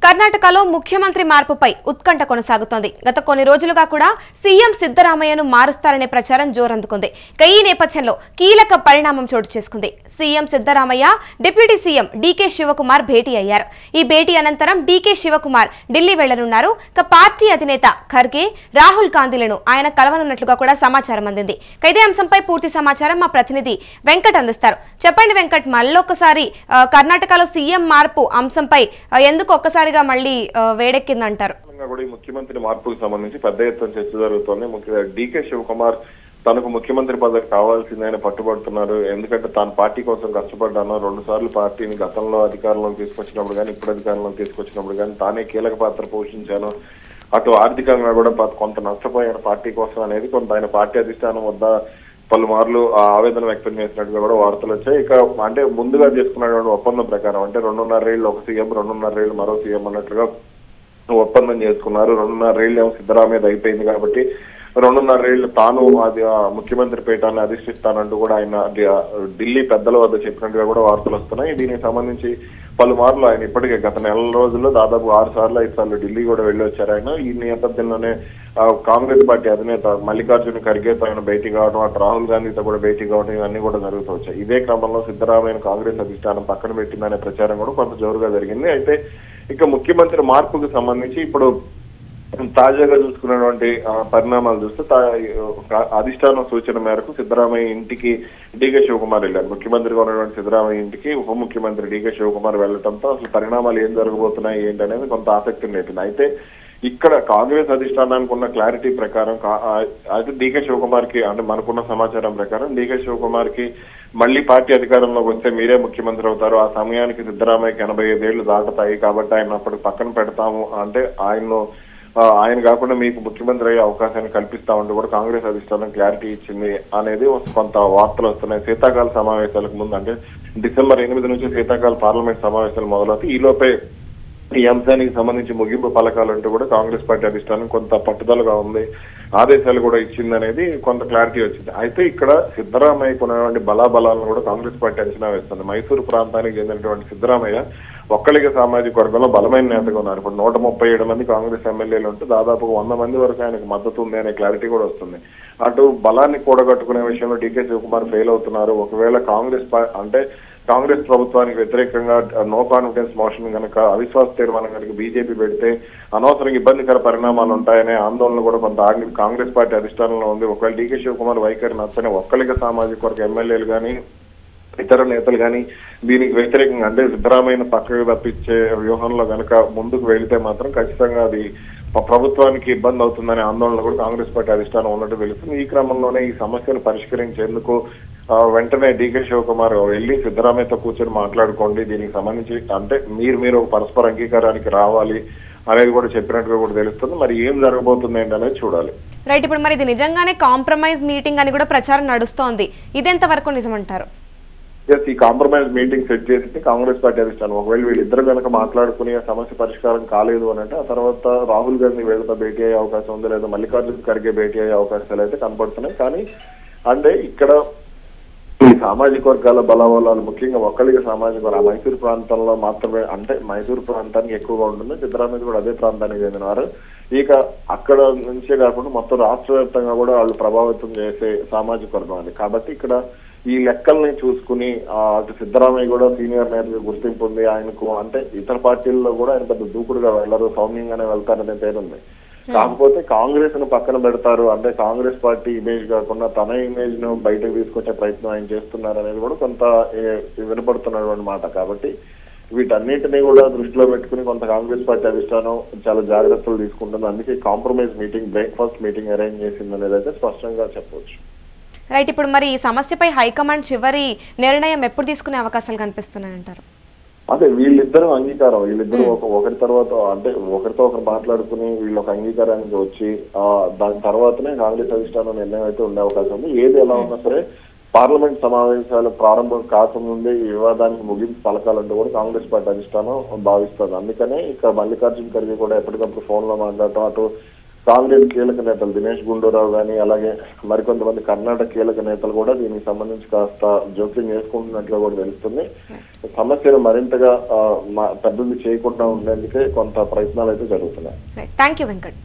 కర్ణాటకలో ముఖ్యమంత్రి మార్పుపై ఉత్కంఠ కొనసాగుతోంది. గత కొన్ని రోజులుగా కూడా సీఎం సిద్ధరామయ్యను మారుస్తారనే ప్రచారం జోరందుకుంది. ఈ నేపథ్యంలో కీలక పరిణామం చోటు చేసుకుంది. CM Siddaramaiah deputy CM DK Shivakumar భేటీ అయ్యారు. ఈ భేటీ అనంతరం డీకే శివకుమార్ ఢిల్లీ వెళ్లనున్నారు. పార్టీ అధినేత ఖర్గే, రాహుల్ గాంధీలను ఆయన కలవనున్నట్లుగా కూడా సమాచారం అందింది. ఇదే అంశంపై పూర్తి సమాచారం మా ప్రతినిధి వెంకట్ అందిస్తారు. చెప్పండి వెంకట్, మళ్ళొకసారి కర్ణాటకలో సీఎం మార్పు అంశంపై ఎందుకు ఒక్కసారిగా మళ్ళీ వేడెక్కిందంటారు? ముఖ్యమంత్రి మార్పుకు సంబంధించి పెద్ద ఎత్తున చర్చ జరుగుతోంది. ముఖ్యంగా డీకే శివకుమార్ తనకు ముఖ్యమంత్రి పదవి కావాల్సిందని పట్టుబడుతున్నారు. ఎందుకంటే తాను పార్టీ కోసం కష్టపడ్డాను. 2 సార్లు పార్టీని గతంలో అధికారంలోకి తీసుకొచ్చినప్పుడు కానీ ఇప్పుడు అధికారంలోకి తీసుకొచ్చినప్పుడు కానీ తానే కీలక పాత్ర పోషించాను. అటు ఆర్థికంగా కూడా కొంత నష్టపోయాను పార్టీ కోసం అనేది కొంత ఆయన పార్టీ అధిష్టానం వద్ద పలుమార్లు ఆవేదన వ్యక్తం చేసినట్టుగా కూడా వార్తలు వచ్చాయి. ఇక అంటే ముందుగా చేసుకున్నటువంటి ఒప్పందం ప్రకారం అంటే 2.5 ఏళ్ళు ఒక సీఎం, 2.5 ఏళ్ళు మరో సీఎం అన్నట్లుగా ఒప్పందం చేసుకున్నారు. 2.5 ఏళ్ళు ఏమో సిద్ధరామయ్య అయిపోయింది కాబట్టి 2.5 ఏళ్ళు తాను అది ముఖ్యమంత్రి పీఠాన్ని అధిష్టిస్తానంటూ కూడా ఆయన ఢిల్లీ పెద్దల వద్ద చెప్పినట్టుగా కూడా వార్తలు వస్తున్నాయి. దీనికి సంబంధించి పలుమార్లు ఆయన ఇప్పటికే గత నెల రోజుల్లో దాదాపు 6 సార్లు 5 సార్లు ఢిల్లీ కూడా వెళ్ళి వచ్చారు ఆయన. ఈ నేపథ్యంలోనే కాంగ్రెస్ పార్టీ అధినేత మల్లికార్జున ఖర్గేతో ఆయన భేటీ కావడం, అటు రాహుల్ గాంధీతో కూడా భేటీ కావడం ఇవన్నీ కూడా జరుగుతూ వచ్చాయి. ఇదే క్రమంలో సిద్ధరామయ్యను కాంగ్రెస్ అధిష్టానం పక్కన పెట్టిందనే ప్రచారం కూడా కొంత జోరుగా జరిగింది. అయితే ఇక ముఖ్యమంత్రి మార్పుకు సంబంధించి ఇప్పుడు తాజాగా చూసుకున్నటువంటి పరిణామాలు చూస్తే అధిష్టానం సూచన మేరకు సిద్ధరామయ్య ఇంటికి డీకే శివకుమార్ వెళ్ళారు. ముఖ్యమంత్రిగా ఉన్నటువంటి సిద్ధరామయ్య ఇంటికి ఉప ముఖ్యమంత్రి డీకే శివకుమార్ వెళ్లడంతో అసలు పరిణామాలు ఏం జరగబోతున్నాయి ఏంటి అనేది కొంత ఆసక్తిని రేపింది. అయితే ఇక్కడ కాంగ్రెస్ అధిష్టానానికి ఉన్న క్లారిటీ ప్రకారం అయితే డీకే శివకుమార్ కి అంటే మనకున్న సమాచారం ప్రకారం డీకే శివకుమార్ కి మళ్ళీ పార్టీ అధికారంలోకి వస్తే మీరే ముఖ్యమంత్రి అవుతారు, ఆ సమయానికి సిద్ధరామయ్యకి 85 ఏళ్లు దాటుతాయి కాబట్టి ఆయన అప్పటికి పక్కన పెడతాము, అంటే ఆయన కాకుండా మీకు ముఖ్యమంత్రి అయ్యే అవకాశాన్ని కల్పిస్తామంటూ కూడా కాంగ్రెస్ అధిష్టానం క్లారిటీ ఇచ్చింది అనేది కొంత వార్తలు వస్తున్నాయి. శీతాకాల సమావేశాలకు ముందు అంటే డిసెంబర్ 8 నుంచి శీతాకాల పార్లమెంట్ సమావేశాలు మొదలవుతాయి. ఈలోపే ఈ అంశానికి సంబంధించి ముగింపు పలకాలంటూ కూడా కాంగ్రెస్ పార్టీ అధిష్టానం కొంత పట్టుదలగా ఉంది, ఆదేశాలు కూడా ఇచ్చిందనేది కొంత క్లారిటీ వచ్చింది. అయితే ఇక్కడ సిద్ధరామయ్యకు ఉన్నటువంటి బలాబలాలను కూడా కాంగ్రెస్ పార్టీ అంచనా వేస్తుంది. మైసూరు ప్రాంతానికి చెందినటువంటి సిద్ధరామయ్య ఒక్కలిగ సామాజిక వర్గంలో బలమైన నేతగా ఉన్నారు. ఇప్పుడు 137 మంది కాంగ్రెస్ ఎమ్మెల్యేలు ఉంటే దాదాపు 100 మంది వరకు ఆయనకు మద్దతు ఉంది అనే క్లారిటీ కూడా వస్తుంది. అటు బలాన్ని కూడగట్టుకునే విషయంలో డీకే శివకుమార్ ఫెయిల్ అవుతున్నారు. ఒకవేళ కాంగ్రెస్ ప్రభుత్వానికి వ్యతిరేకంగా నో కాన్ఫిడెన్స్ మోషన్ కనుక అవిశ్వాస తీర్మానం కనుక బీజేపీ పెడితే అనవసరంగా ఇబ్బందికర పరిణామాలు ఉంటాయనే ఆందోళన కూడా కొంత కాంగ్రెస్ పార్టీ అధిష్టానంలో ఉంది. ఒకవేళ డీకే శివకుమార్ వైఖరి నచ్చని ఒక్కలిగ సామాజిక వర్గ ఎమ్మెల్యేలు కానీ ఇతర నేతలు కానీ దీనికి వ్యతిరేకంగా అంటే సిద్ధరామయ్యను పక్కకు తప్పించే వ్యూహంలో కనుక ముందుకు వెళితే మాత్రం ఖచ్చితంగా అది ప్రభుత్వానికి ఇబ్బంది అవుతుందనే ఆందోళన కూడా కాంగ్రెస్ పార్టీ అధిష్టానం ఉన్నట్టు తెలుస్తుంది. ఈ క్రమంలోనే ఈ సమస్యను పరిష్కరించేందుకు వెంటనే డీకే శివకుమార్ వెళ్ళి సిద్ధరామయ్యతో కూర్చొని మాట్లాడుకోండి, దీనికి సంబంధించి అంటే మీరు పరస్పర అంగీకారానికి రావాలి అనేది కూడా చెప్పినట్టుగా కూడా తెలుస్తుంది. మరి ఏం జరగబోతుంది ఏంటనేది చూడాలి. రైట్, ఇప్పుడు మరి ఇది నిజంగానే కాంప్రమైజ్ మీటింగ్ అని కూడా ప్రచారం నడుస్తోంది, ఇదెంత వరకు నిజమంటారు? ఈ కాంప్రమైజ్ మీటింగ్ సెట్ చేసి కాంగ్రెస్ పార్టీ అధిష్టానం ఒకవేళ వీళ్ళిద్దరు కనుక మాట్లాడుకుని ఆ సమస్య పరిష్కారం కాలేదు అని అంటే ఆ తర్వాత రాహుల్ గాంధీ వీళ్ళతో భేటీ అయ్యే అవకాశం ఉంది, లేదా మల్లికార్జున ఖర్గే భేటీ అయ్యే అవకాశాలు అయితే కనపడుతున్నాయి. కానీ అంటే ఇక్కడ ఈ సామాజిక వర్గాల బలవలాలు ముఖ్యంగా ఒక్కలిగ సామాజిక వర్గం మైసూరు ప్రాంతంలో మాత్రమే, అంటే మైసూరు ప్రాంతానికి ఎక్కువగా ఉంటుంది. సిద్ధరామయ్య కూడా అదే ప్రాంతానికి చెందినవారు. ఇక అక్కడ నుంచే కాకుండా మొత్తం రాష్ట్ర వ్యాప్తంగా కూడా వాళ్ళు ప్రభావితం చేసే సామాజిక వర్గం అది. కాబట్టి ఇక్కడ ఈ లెక్కల్ని చూసుకుని అటు సిద్ధరామయ్య కూడా సీనియర్ నేతగా గుర్తింపు ఉంది. ఆయనకు అంటే ఇతర పార్టీల్లో కూడా ఆయన పెద్ద దూకుడుగా వెళ్ళరు, సౌమ్యంగానే వెళ్తారనే పేరుంది. కాకపోతే కాంగ్రెస్ ను పక్కన పెడతారు అంటే కాంగ్రెస్ పార్టీ ఇమేజ్ కాకుండా తన ఇమేజ్ ను బయటకు తీసుకొచ్చే ప్రయత్నం ఆయన చేస్తున్నారు అనేది కూడా కొంత వినపడుతున్నటువంటి మాట. కాబట్టి వీటన్నిటినీ కూడా దృష్టిలో పెట్టుకుని కొంత కాంగ్రెస్ పార్టీ అధిష్టానం చాలా జాగ్రత్తలు తీసుకుంటుంది. అందుకే compromise meeting, breakfast meeting arrange చేసింది అనేది అయితే స్పష్టంగా చెప్పవచ్చు. రైట్, ఇప్పుడు మరి ఈ సమస్యపై హైకమాండ్ చివరి నిర్ణయం ఎప్పుడు తీసుకునే అవకాశాలు కనిపిస్తున్నాయంటారు? అదే వీళ్ళిద్దరూ అంగీకారం, వీళ్ళిద్దరూ ఒకరి తర్వాత అంటే ఒకరితో ఒకరు మాట్లాడుకుని వీళ్ళు ఒక అంగీకారానికి వచ్చి దాని తర్వాతనే కాంగ్రెస్ అధిష్టానం నిర్ణయం అయితే ఉండే అవకాశం ఉంది. ఏది ఎలా ఉన్నా సరే పార్లమెంట్ సమావేశాలు ప్రారంభం కాకముందే ఈ వివాదానికి ముగింపు పలకాలంటూ కూడా కాంగ్రెస్ పార్టీ అధిష్టానం భావిస్తుంది. అందుకనే ఇక మల్లికార్జున ఖర్గే కూడా ఎప్పటికప్పుడు ఫోన్ లో మాట్లాడటం, అటు కాంగ్రెస్ కీలక నేతలు దినేష్ గుండూరావు గాని అలాగే మరికొంతమంది కర్ణాటక కీలక నేతలు కూడా దీనికి సంబంధించి కాస్త జోక్యం చేసుకుంటున్నట్లు కూడా తెలుస్తుంది. సమస్యను మరింతగా పెద్దది చేయకుండా ఉండేందుకే కొంత ప్రయత్నాలు అయితే జరుగుతున్నాయి. Thank you Venkat.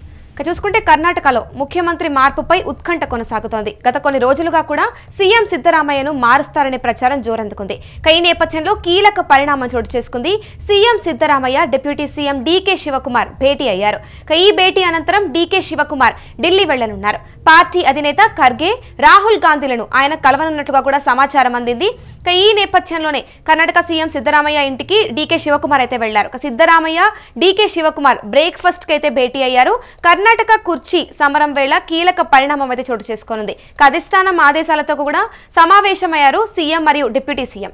చూసుకుంటే కర్ణాటకలో ముఖ్యమంత్రి మార్పుపై ఉత్కంఠ కొనసాగుతోంది. గత కొన్ని రోజులుగా కూడా సీఎం సిద్దరామయ్యను మారుస్తారనే ప్రచారం జోరందుకుంది. ఈ నేపథ్యంలో కీలక పరిణామం చోటు చేసుకుంది. CM Siddaramaiah deputy CM DK Shivakumar భేటీ అయ్యారు. ఈ భేటీ అనంతరం డీకే శివకుమార్ ఢిల్లీ వెళ్లనున్నారు. పార్టీ అధినేత ఖర్గే, రాహుల్ గాంధీలను ఆయన కలవనున్నట్టుగా కూడా సమాచారం అందింది. ఈ నేపథ్యంలోనే కర్ణాటక సీఎం సిద్దరామయ్య ఇంటికి డీకే శివకుమార్ అయితే వెళ్లారు. సిద్దరామయ్య, డీకే శివకుమార్ బ్రేక్ఫాస్ట్ కి అయితే భేటీ అయ్యారు. కర్ణాటక కుర్చీ సమరం వేళ కీలక పరిణామం అయితే చోటు చేసుకోనుంది. అధిష్టానం ఆదేశాలతో కూడా సమావేశమయ్యారు సీఎం మరియు డిప్యూటీ సీఎం.